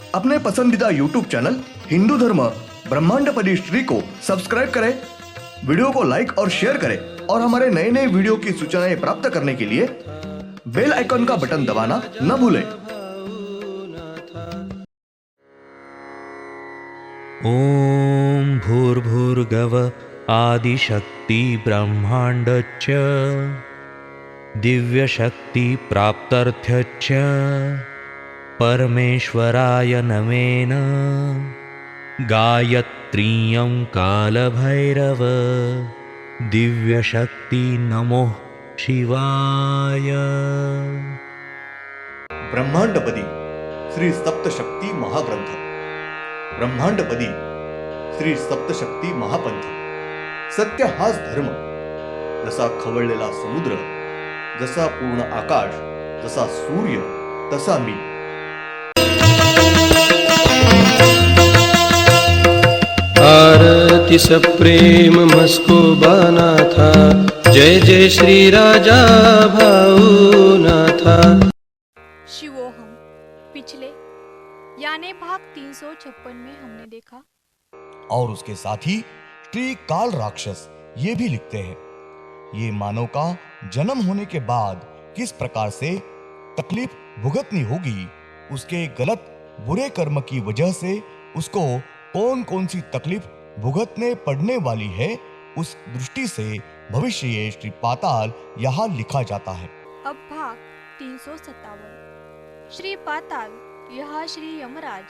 अपने पसंदीदा YouTube channel Hindu धर्म ब्रह्मांडपदी श्री को सब्सक्राइब करें, वीडियो को लाइक और शेयर करें और हमारे नए नए वीडियो की सूचनाएं प्राप्त करने के लिए बेल आइकन का बटन दबाना न भूलें। ॐ भूर्भुर्गव आदिशक्ति ब्रह्माण्डच्च दिव्यशक्ति प्राप्त्यर्थ्यच्च परमेश्वराय नमेन गायत्रीयं कालभैरव दिव्यशक्ति नमो शिवाय। ब्रह्मांडपदी श्री सप्तशक्ती महाग्रंथ, ब्रह्मांडपदी श्री सप्तशक्ती महापंथ। सत्य हाच धर्म, जसा खवळलेला समुद्र, जसा पूर्ण आकाश, जसा सूर्य तसा मी। आरती सप्रेम मस्को बानाथा, जय जय श्री राजा भाऊनाथा। शिवोहम पिछले यानी भाग 356 में हमने देखा, और उसके साथ ही श्री काल राक्षस ये भी लिखते हैं, ये मानव का जन्म होने के बाद किस प्रकार से तकलीफ भुगतनी होगी, उसके गलत बुरे कर्म की वजह से उसको कौन कौन सी तकलीफ भुगतने पड़ने वाली है, उस दृष्टि से भविष्य ये श्री पाताल यहाँ लिखा जाता है। अब भाग 357 श्री पाताल, यह श्री यमराज,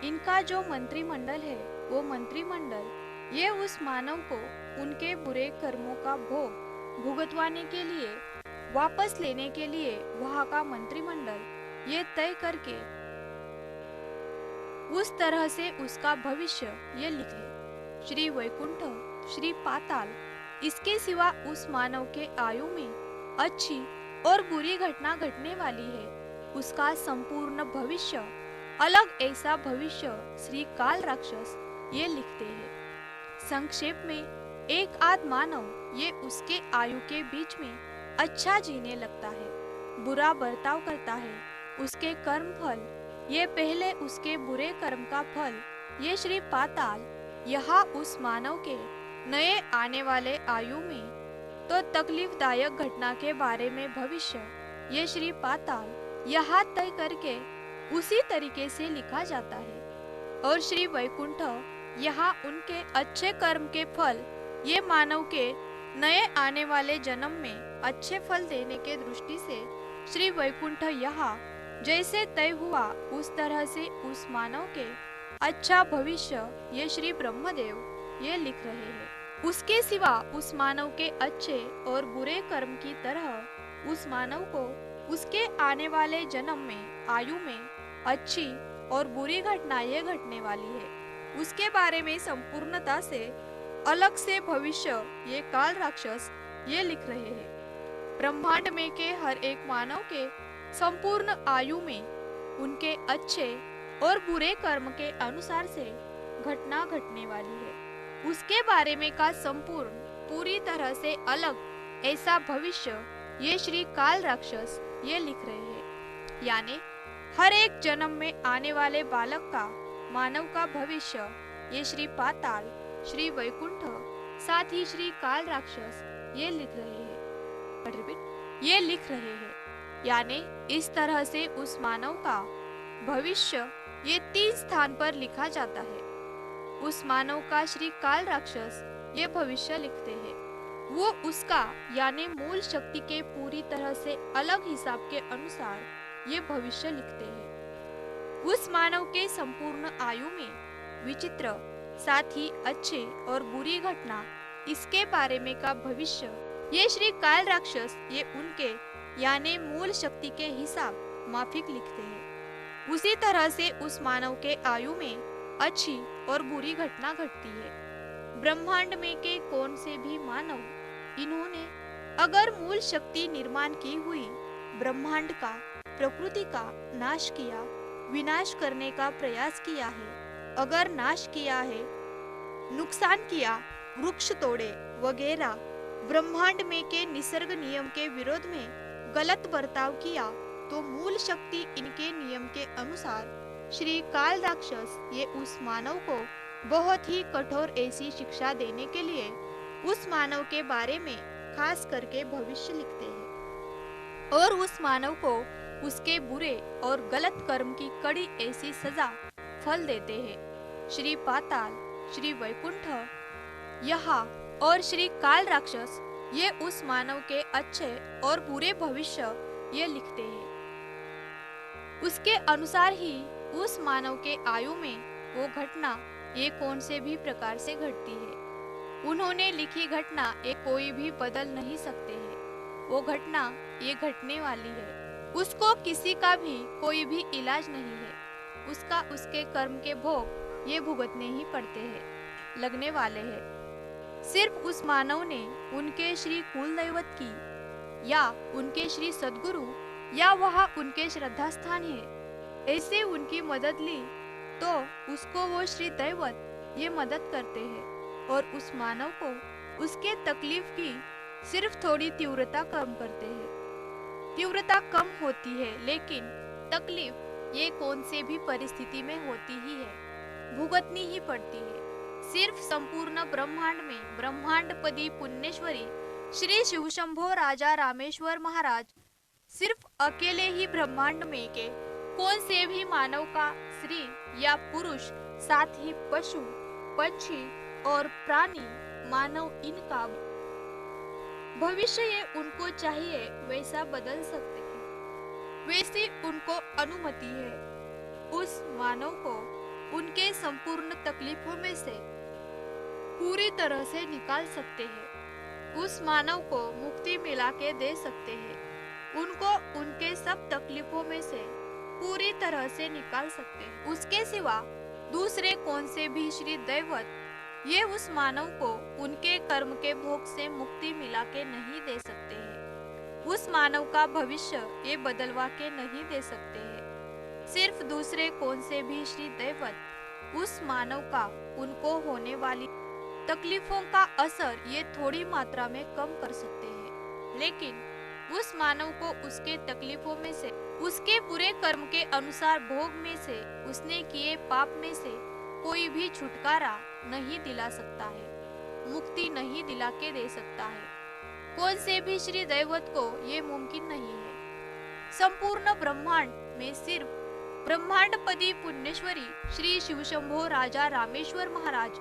इनका जो मंत्रिमंडल है वो मंत्रिमंडल ये उस मानव को उनके बुरे कर्मों का भोग भुगतवाने के लिए, वापस लेने के लिए वहाँ का मंत्रिमंडल ये तय करके उस तरह से उसका भविष्य ये लिख ले। श्री वैकुंठ, श्री पाताल, इसके सिवा उस मानव के आयु में अच्छी और बुरी घटना घटने वाली है, उसका संपूर्ण भविष्य अलग ऐसा भविष्य श्री काल राक्षस ये लिखते हैं। संक्षेप में एक आध मानव ये उसके आयु के बीच में अच्छा जीने लगता है, बुरा बर्ताव करता है, उसके कर्म फल ये पहले उसके बुरे कर्म का फल ये श्री पाताल यहाँ उस मानव के नए आने वाले आयु में तो तकलीफदायक घटना के बारे में भविष्य ये श्री पाताल यहाँ तय करके उसी तरीके से लिखा जाता है। और श्री वैकुंठ यहाँ उनके अच्छे कर्म के फल ये मानव के नए आने वाले जन्म में अच्छे फल देने के दृष्टि से श्री वैकुंठ यहाँ जैसे तय हुआ उस तरह से उस मानव के अच्छा भविष्य ये श्री ब्रह्मदेव ये लिख रहे हैं। उसके सिवा उस मानव के अच्छे और बुरे कर्म की तरह उस मानव को उसके आने वाले जन्म में आयु में अच्छी और बुरी घटना ये घटने वाली है, उसके बारे में संपूर्णता से अलग से भविष्य ये काल राक्षस ये लिख रहे हैं। ब्रह्मांड में के हर एक मानव के संपूर्ण आयु में उनके अच्छे और बुरे कर्म के अनुसार से घटना घटने वाली है, उसके बारे में का संपूर्ण पूरी तरह से अलग ऐसा भविष्य ये श्री काल राक्षस ये लिख रहे हैं। यानी हर एक जन्म में आने वाले बालक का, मानव का भविष्य ये श्री पाताल, श्री वैकुंठ, साथ ही श्री काल राक्षस ये लिख रहे हैं, ये लिख रहे हैं। यानी इस तरह से उस मानव का भविष्य ये 3 स्थान पर लिखा जाता है। उस मानव का श्री काल राक्षस ये भविष्य लिखते हैं, वो उसका यानी मूल शक्ति के पूरी तरह से अलग हिसाब के अनुसार ये भविष्य लिखते हैं। उस मानव के संपूर्ण आयु में विचित्र, साथ ही अच्छे और बुरी घटना इसके बारे में का भविष्य ये श्री काल राक्षस ये उनके यानी मूल शक्ति के हिसाब माफिक लिखते हैं। उसी तरह से उस मानव के आयु में अच्छी और बुरी घटना घटती है। ब्रह्मांड में के कौन से भी मानव इन्होंने अगर मूल शक्ति निर्माण की हुई ब्रह्मांड का, प्रकृति का नाश किया, विनाश करने का प्रयास किया है, अगर नाश किया है, नुकसान किया, वृक्ष तोड़े वगैरह, ब्रह्मांड में के निसर्ग नियम के विरोध में गलत बर्ताव किया, तो मूल शक्ति इनके नियम के अनुसार श्री काल राक्षस ये उस मानव को बहुत ही कठोर ऐसी शिक्षा देने के लिए उस मानव के बारे में खास करके भविष्य लिखते हैं और उस मानव को उसके बुरे और गलत कर्म की कड़ी ऐसी सजा फल देते हैं। श्री पाताल, श्री वैकुंठ, यहाँ और श्री काल राक्षस ये उस मानव के अच्छे और बुरे भविष्य ये लिखते हैं। उसके अनुसार ही उस मानव के आयु में वो घटना ये कौन से भी प्रकार से घटती है। उन्होंने लिखी घटना ये कोई भी बदल नहीं सकते हैं। वो घटना ये घटने वाली है, उसको किसी का भी कोई भी इलाज नहीं है। उसका उसके कर्म के भोग ये भुगतने ही पड़ते हैं, लगने वाले हैं। सिर्फ उस मानव ने उनके श्री कुल दैवत की या उनके श्री सद्गुरु या वह उनके श्रद्धा स्थान है ऐसे उनकी मदद ली तो उसको वो श्री दैवत ये मदद करते हैं और उस मानव को उसके तकलीफ की सिर्फ थोड़ी तीव्रता कम करते हैं। तीव्रता कम होती है लेकिन तकलीफ ये कौन से भी परिस्थिति में होती ही है, भुगतनी ही पड़ती है। सिर्फ संपूर्ण ब्रह्मांड में ब्रह्मांडपदी पुण्येश्वरी श्री शिवशंभो राजा रामेश्वर महाराज सिर्फ अकेले ही ब्रह्मांड में के कौन से भी मानव का स्त्री या पुरुष, साथ ही पशु, पंछी और प्राणी मानव इनका भविष्य ये उनको चाहिए वैसा बदल सकते हैं, वैसी उनको अनुमति है। उस मानव को उनके संपूर्ण तकलीफों में से पूरी तरह से निकाल सकते हैं। उस मानव को मुक्ति मिला के दे सकते हैं। उनको उनके सब तकलीफों में से पूरी तरह से निकाल सकते हैं। उसके सिवा दूसरे कौन से भी श्री दैवत ये उस मानव को उनके कर्म के भोग से मुक्ति मिला के नहीं दे सकते हैं। उस मानव का भविष्य ये बदलवा के नहीं दे सकते हैं। सिर्फ दूसरे कौन से भी श्री दैवत उस मानव का उनको होने वाली तकलीफों का असर ये थोड़ी मात्रा में कम कर सकते हैं, लेकिन उस मानव को उसके तकलीफों में से, उसके बुरे कर्म के अनुसार भोग में से, उसने किए पाप में से कोई भी छुटकारा नहीं दिला सकता है, मुक्ति नहीं दिला के दे सकता है। कौन से भी श्री दैवत को ये मुमकिन नहीं है। संपूर्ण ब्रह्मांड में सिर्फ ब्रह्मांडपदी पुण्येश्वरी श्री शिवशंभो राजा रामेश्वर महाराज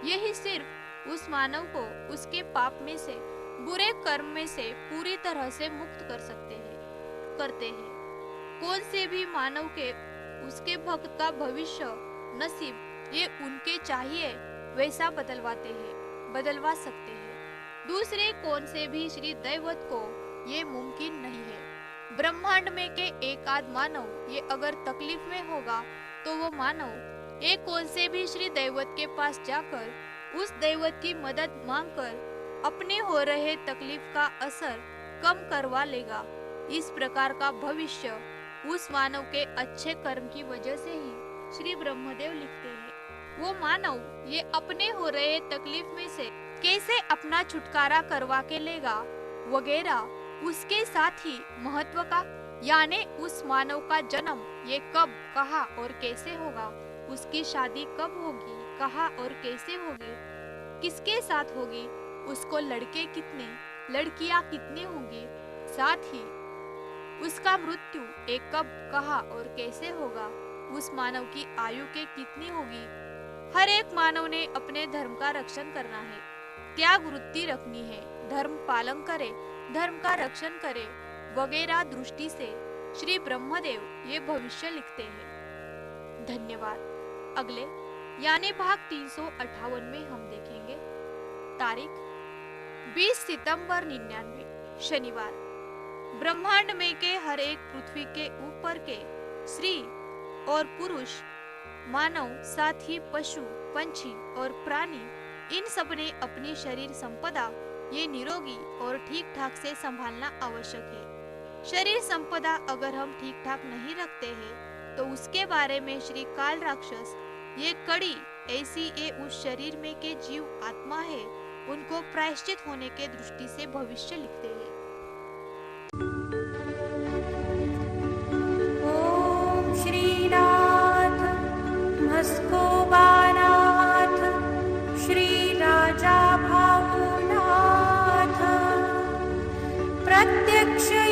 यही सिर्फ उस मानव को उसके पाप में से, बुरे कर्म में से पूरी तरह से मुक्त कर सकते हैं, करते हैं। कौन से भी मानव के उसके भक्त का भविष्य नसीब ये उनके चाहिए वैसा बदलवाते हैं, बदलवा सकते हैं। दूसरे कौन से भी श्री दैवत को ये मुमकिन नहीं है। ब्रह्मांड में के एक आध मानव ये अगर तकलीफ में होगा तो वो मानव एक कौन से भी श्री दैवत के पास जाकर उस दैवत की मदद मांगकर अपने हो रहे तकलीफ का असर कम करवा लेगा। इस प्रकार का भविष्य उस मानव के अच्छे कर्म की वजह से ही श्री ब्रह्मदेव लिखते हैं। वो मानव ये अपने हो रहे तकलीफ में से कैसे अपना छुटकारा करवा के लेगा वगैरह, उसके साथ ही महत्व का यानी उस मानव का जन्म ये कब, कहाँ और कैसे होगा, उसकी शादी कब होगी, कहाँ और कैसे होगी, किसके साथ होगी, उसको लड़के कितने, लड़कियां कितने होंगी, साथ ही उसका मृत्यु एक कब, कहाँ और कैसे होगा, उस मानव की आयु के कितनी होगी। हर एक मानव ने अपने धर्म का रक्षण करना है, त्याग वृत्ति रखनी है, धर्म पालन करे, धर्म का रक्षण करे वगैरह दृष्टि से श्री ब्रह्मदेव ये भविष्य लिखते हैं। धन्यवाद। अगले यानी भाग 358 में हम देखेंगे तारीख 20 सितंबर 99 शनिवार। ब्रह्मांड में के हर एक पृथ्वी के ऊपर के स्त्री और पुरुष, मानव, साथ ही पशु, पंछी और प्राणी, इन सब ने अपनी शरीर संपदा ये निरोगी और ठीक ठाक से संभालना आवश्यक है। शरीर संपदा अगर हम ठीक ठाक नहीं रखते हैं तो उसके बारे में श्री काल राक्षस ये कड़ी ऐसी ये उस शरीर में के जीव आत्मा है उनको प्रायश्चित होने के दृष्टि से भविष्य लिखते हैं। रक्ष